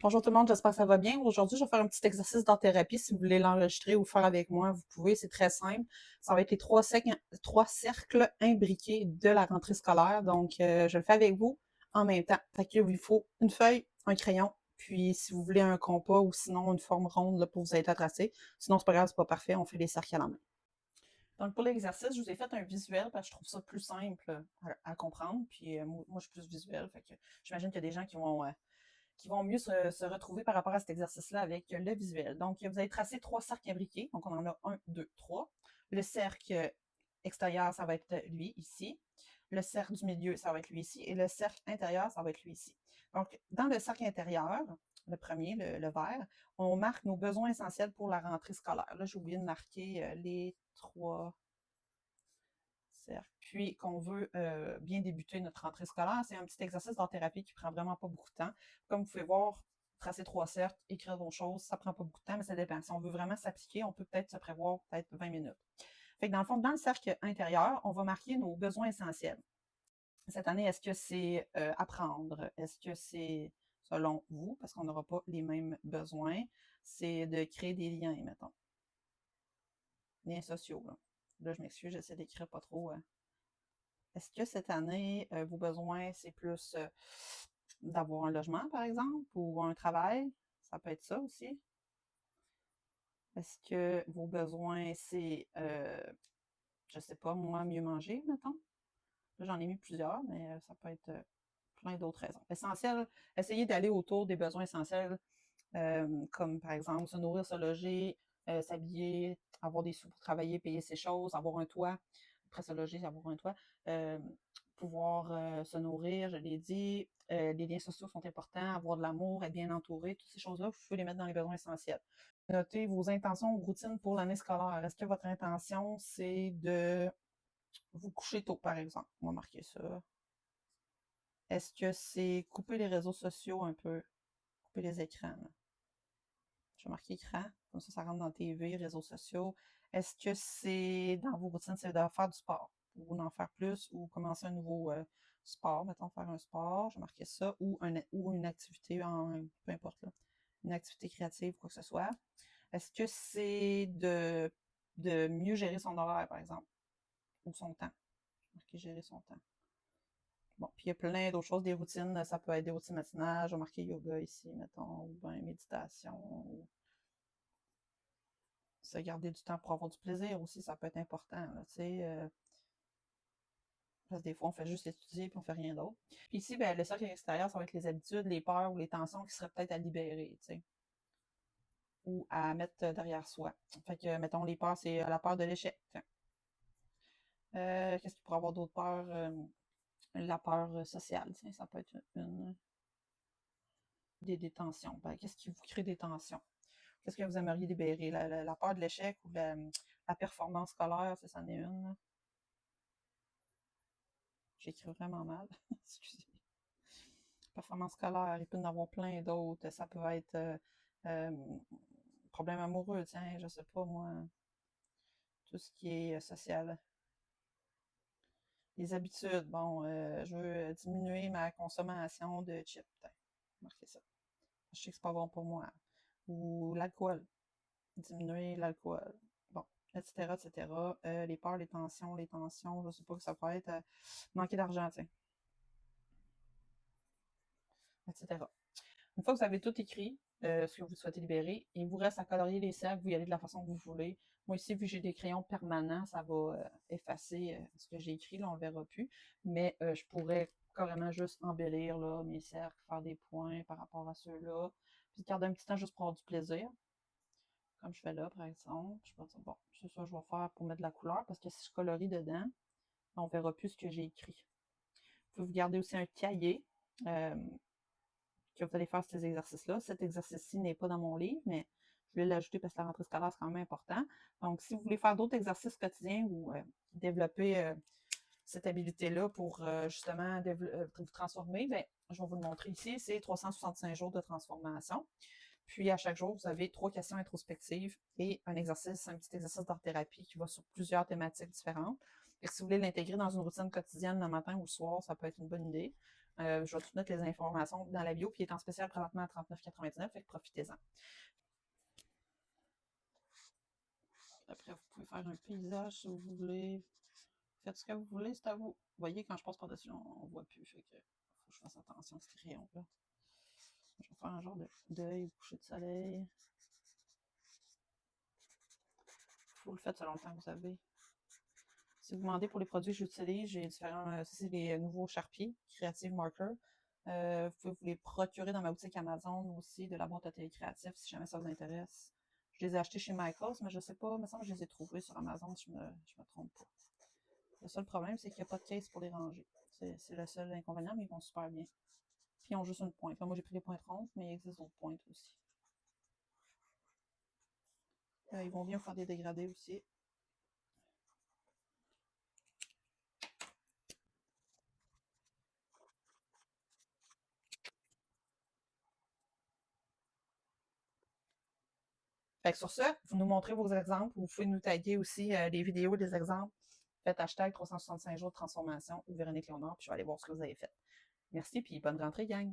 Bonjour tout le monde, j'espère que ça va bien. Aujourd'hui, je vais faire un petit exercice d'art-thérapie. Si vous voulez l'enregistrer ou faire avec moi, vous pouvez, c'est très simple. Ça va être les trois cercles imbriqués de la rentrée scolaire. Donc, je le fais avec vous en même temps. Fait que, il faut une feuille, un crayon, puis si vous voulez un compas ou sinon une forme ronde là, pour vous aider à tracer. Sinon, c'est pas grave, c'est pas parfait, on fait les cercles à la main. Donc, pour l'exercice, je vous ai fait un visuel parce que je trouve ça plus simple à comprendre. Puis, moi, je suis plus visuel. Fait que j'imagine qu'il y a des gens qui vont mieux se retrouver par rapport à cet exercice-là avec le visuel. Donc, vous allez tracer trois cercles imbriqués. Donc, on en a un, deux, trois. Le cercle extérieur, ça va être lui ici. Le cercle du milieu, ça va être lui ici. Et le cercle intérieur, ça va être lui ici. Donc, dans le cercle intérieur, le premier, le vert, on marque nos besoins essentiels pour la rentrée scolaire. Là, j'ai oublié de marquer les trois cercles. Puis qu'on veut bien débuter notre rentrée scolaire, c'est un petit exercice d'art-thérapie qui prend vraiment pas beaucoup de temps. Comme vous pouvez voir, tracer trois cercles, écrire vos choses, ça prend pas beaucoup de temps, mais ça dépend. Si on veut vraiment s'appliquer, on peut peut-être se prévoir peut-être 20 minutes. Fait que dans le fond, dans le cercle intérieur, on va marquer nos besoins essentiels. Cette année, est-ce que c'est apprendre? Est-ce que c'est, selon vous, parce qu'on n'aura pas les mêmes besoins, c'est de créer des liens, mettons. Liens sociaux, là. Là, je m'excuse, j'essaie d'écrire pas trop. Est-ce que cette année, vos besoins, c'est plus d'avoir un logement, par exemple, ou un travail? Ça peut être ça aussi. Est-ce que vos besoins, c'est, je sais pas, moi, mieux manger, mettons? Là, j'en ai mis plusieurs, mais ça peut être plein d'autres raisons. Essentiel, essayez d'aller autour des besoins essentiels, comme par exemple se nourrir, se loger, s'habiller, avoir des sous pour travailler, payer ses choses, avoir un toit, après se loger, avoir un toit, euh, pouvoir se nourrir, je l'ai dit, les liens sociaux sont importants, avoir de l'amour, être bien entouré, toutes ces choses-là, vous pouvez les mettre dans les besoins essentiels. Notez vos intentions ou routines pour l'année scolaire. Est-ce que votre intention, c'est de vous coucher tôt, par exemple? On va marquer ça. Est-ce que c'est couper les réseaux sociaux un peu, couper les écrans? Là? Je vais marquer écran, comme ça rentre dans TV, réseaux sociaux. Est-ce que c'est dans vos routines, c'est de faire du sport ou d'en faire plus ou commencer un nouveau sport, mettons faire un sport, je vais marquer ça, ou une activité, peu importe, là, une activité créative, quoi que ce soit. Est-ce que c'est de mieux gérer son horaire, par exemple, ou son temps? Je vais marquer gérer son temps. Bon, puis il y a plein d'autres choses, des routines, ça peut être des routines matinales, je vais marquer yoga ici, mettons, ou bien méditation, ou se garder du temps pour avoir du plaisir aussi, ça peut être important. Là, parce que des fois, on fait juste étudier puis on fait rien d'autre. Puis ici, ben, le cercle extérieur, ça va être les habitudes, les peurs ou les tensions qui seraient peut-être à libérer, ou à mettre derrière soi. Fait que, mettons, les peurs, c'est la peur de l'échec. Qu'est-ce qu'il pourrait avoir d'autres peurs? La peur sociale, ça peut être des tensions. Ben, qu'est-ce qui vous crée des tensions? Qu'est-ce que vous aimeriez libérer? La peur de l'échec ou la performance scolaire, ça, c'en est une. J'écris vraiment mal. Excusez. Performance scolaire, il peut y en avoir plein d'autres. Ça peut être euh, problème amoureux, tiens, je sais pas moi. Tout ce qui est social. Les habitudes, bon, je veux diminuer ma consommation de chips. Marquez ça. Je sais que c'est pas bon pour moi. Ou l'alcool. Diminuer l'alcool. Bon, etc., etc. Les peurs, les tensions, je sais pas que ça peut être manquer d'argent, tiens, etc. Une fois que vous avez tout écrit, ce que vous souhaitez libérer, il vous reste à colorier les cercles, vous y allez de la façon que vous voulez. Moi ici, vu que j'ai des crayons permanents, ça va effacer ce que j'ai écrit, là on ne le verra plus. Mais je pourrais carrément juste embellir là, mes cercles, faire des points par rapport à ceux-là, puis garder un petit temps juste pour avoir du plaisir. Comme je fais là, par exemple. Je vais dire, bon, c'est ça que je vais faire pour mettre de la couleur, parce que si je colorie dedans, on ne verra plus ce que j'ai écrit. Vous pouvez vous garder aussi un cahier. Que vous allez faire ces exercices-là. Cet exercice-ci n'est pas dans mon livre, mais je vais l'ajouter parce que la rentrée scolaire, c'est quand même important. Donc, si vous voulez faire d'autres exercices quotidiens ou développer cette habilité-là pour justement vous transformer, bien, je vais vous le montrer ici. C'est 365 jours de transformation. Puis, à chaque jour, vous avez 3 questions introspectives et un petit exercice d'art-thérapie qui va sur plusieurs thématiques différentes. Et si vous voulez l'intégrer dans une routine quotidienne le matin ou le soir, ça peut être une bonne idée. Je vais tout mettre les informations dans la bio, puis il est en spécial présentement à 39,99, fait que profitez-en. Après, vous pouvez faire un paysage si vous voulez. Faites ce que vous voulez, c'est à vous. Vous voyez, quand je passe par-dessus, on voit plus, fait que faut que je fasse attention à ce crayon-là. Je vais faire un genre d'œil, coucher de soleil. Vous le faites selon le temps que vous avez. Si vous demandez pour les produits que j'utilise, j'ai différents. Ça, c'est les nouveaux Sharpie, Creative Marker. Vous pouvez vous les procurer dans ma boutique Amazon aussi, de la boîte à télé créatif, si jamais ça vous intéresse. Je les ai achetés chez Michaels, mais je sais pas, il me semble que je les ai trouvés sur Amazon, si je me trompe pas. Le seul problème, c'est qu'il n'y a pas de case pour les ranger. C'est le seul inconvénient, mais ils vont super bien. Puis ils ont juste une pointe. Enfin, moi, j'ai pris les pointes rondes, mais il existe d'autres pointes aussi. Ils vont bien faire des dégradés aussi. Fait que sur ce, vous nous montrez vos exemples. Vous pouvez nous taguer aussi les vidéos des exemples. Faites hashtag 365 jours de transformation ou Véronique Léonard, puis je vais aller voir ce que vous avez fait. Merci, puis bonne rentrée, gang!